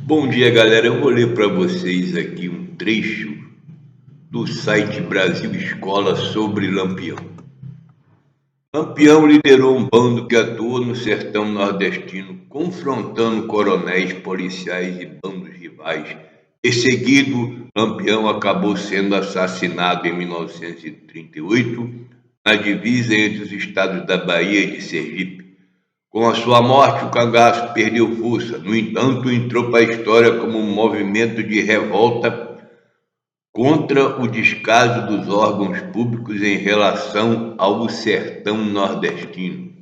Bom dia, galera. Eu vou ler para vocês aqui um trecho do site Brasil Escola sobre Lampião. Lampião liderou um bando que atuou no sertão nordestino, confrontando coronéis, policiais e bandos rivais. Em seguida, Lampião acabou sendo assassinado em 1938, na divisa entre os estados da Bahia e de Sergipe. Com a sua morte, o cangaço perdeu força. No entanto, entrou para a história como um movimento de revolta contra o descaso dos órgãos públicos em relação ao sertão nordestino.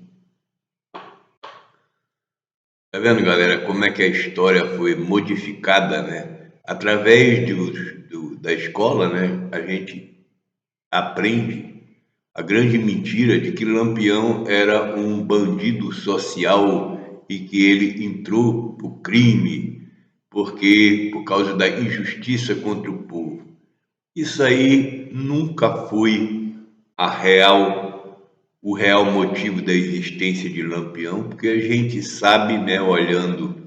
Tá vendo, galera, como é que a história foi modificada, né? Através da escola, né? A gente aprende a grande mentira de que Lampião era um bandido social e que ele entrou para o crime por causa da injustiça contra o povo. Isso aí nunca foi o real motivo da existência de Lampião, porque a gente sabe, né, olhando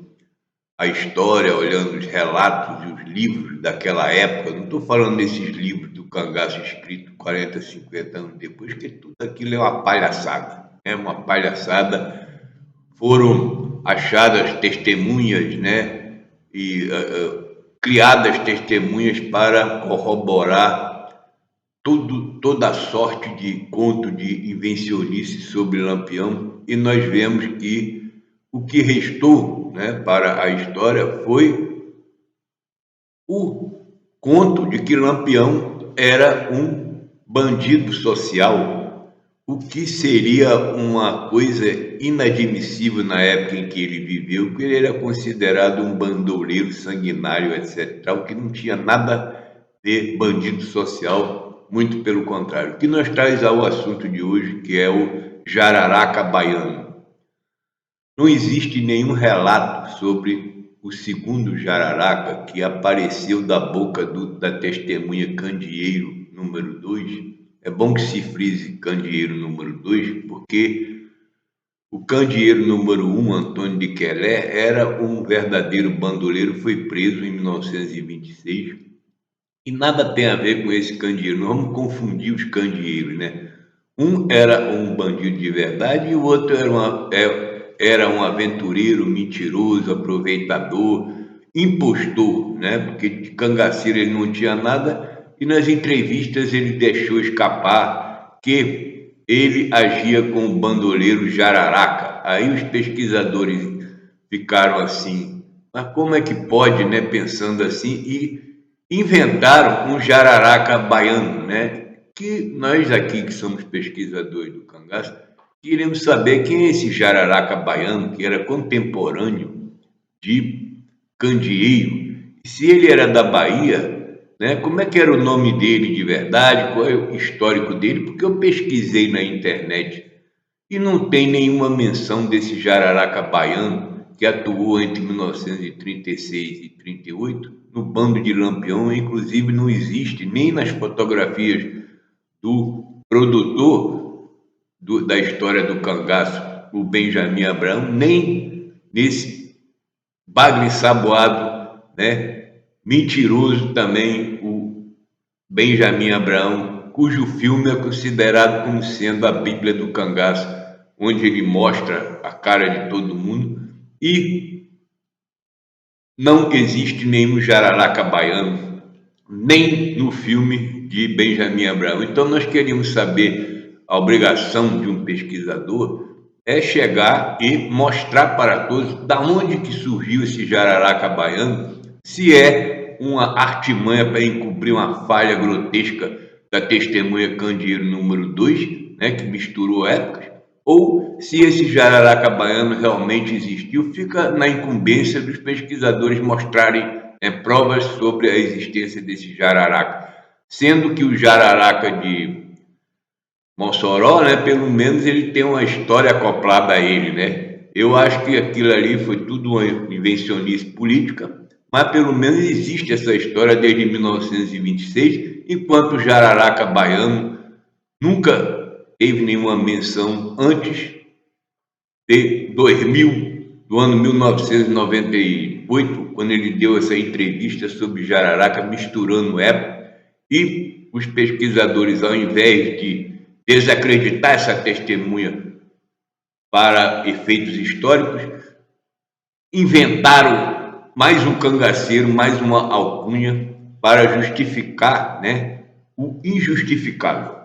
a história, olhando os relatos e os livros daquela época, não estou falando desses livros do cangaço escrito 40, 50 anos depois, que tudo aquilo é uma palhaçada, é uma palhaçada. Foram achadas testemunhas, né, e criadas testemunhas para corroborar toda a sorte de conto de invencionice sobre Lampião, e nós vemos que o que restou, né, para a história foi o conto de que Lampião era um bandido social, o que seria uma coisa inadmissível na época em que ele viveu, porque ele era considerado um bandoleiro sanguinário, etc., o que não tinha nada de bandido social, muito pelo contrário. O que nos traz ao assunto de hoje, que é o jararaca baiano. Não existe nenhum relato sobre o segundo jararaca que apareceu da boca da testemunha Candeeiro número 2. É bom que se frise Candeeiro número 2, porque o Candeeiro número 1, Antônio de Quelé, era um verdadeiro bandoleiro, foi preso em 1926, e nada tem a ver com esse candeeiro. Não vamos confundir os candeeiros, né? Um era um bandido de verdade e o outro era um aventureiro, mentiroso, aproveitador, impostor, né? Porque de cangaceiro ele não tinha nada, e nas entrevistas ele deixou escapar que ele agia com o bandoleiro jararaca. Aí os pesquisadores ficaram assim, mas como é que pode, né? Pensando assim, e inventaram um jararaca baiano, né? Que nós aqui que somos pesquisadores do cangaço queremos saber quem é esse jararaca baiano que era contemporâneo de Candeeiro. E se ele era da Bahia, né? Como é que era o nome dele de verdade? Qual é o histórico dele? Porque eu pesquisei na internet e não tem nenhuma menção desse jararaca baiano que atuou entre 1936 e 38 no bando de Lampião. Inclusive não existe nem nas fotografias do produtor da história do cangaço, o Benjamin Abraão, nem nesse bagre saboado, né, mentiroso também, o Benjamin Abraão, cujo filme é considerado como sendo a Bíblia do cangaço, onde ele mostra a cara de todo mundo, e não existe nenhum jararaca baiano, nem no filme de Benjamin Abraão. Então nós queríamos saber, a obrigação de um pesquisador é chegar e mostrar para todos da onde que surgiu esse jararaca baiano, se é uma artimanha para encobrir uma falha grotesca da testemunha Candeeiro número 2, né, que misturou épocas, ou se esse jararaca baiano realmente existiu. Fica na incumbência dos pesquisadores mostrarem provas sobre a existência desse jararaca. Sendo que o jararaca de Mossoró, né, pelo menos ele tem uma história acoplada a ele, né? Eu acho que aquilo ali foi tudo uma invencionice política, mas pelo menos existe essa história desde 1926, enquanto o jararaca baiano nunca teve nenhuma menção antes de do ano 1998, quando ele deu essa entrevista sobre Jararaca, misturando época, e os pesquisadores, ao invés de desacreditar essa testemunha para efeitos históricos, inventaram mais um cangaceiro, mais uma alcunha para justificar, né, o injustificável.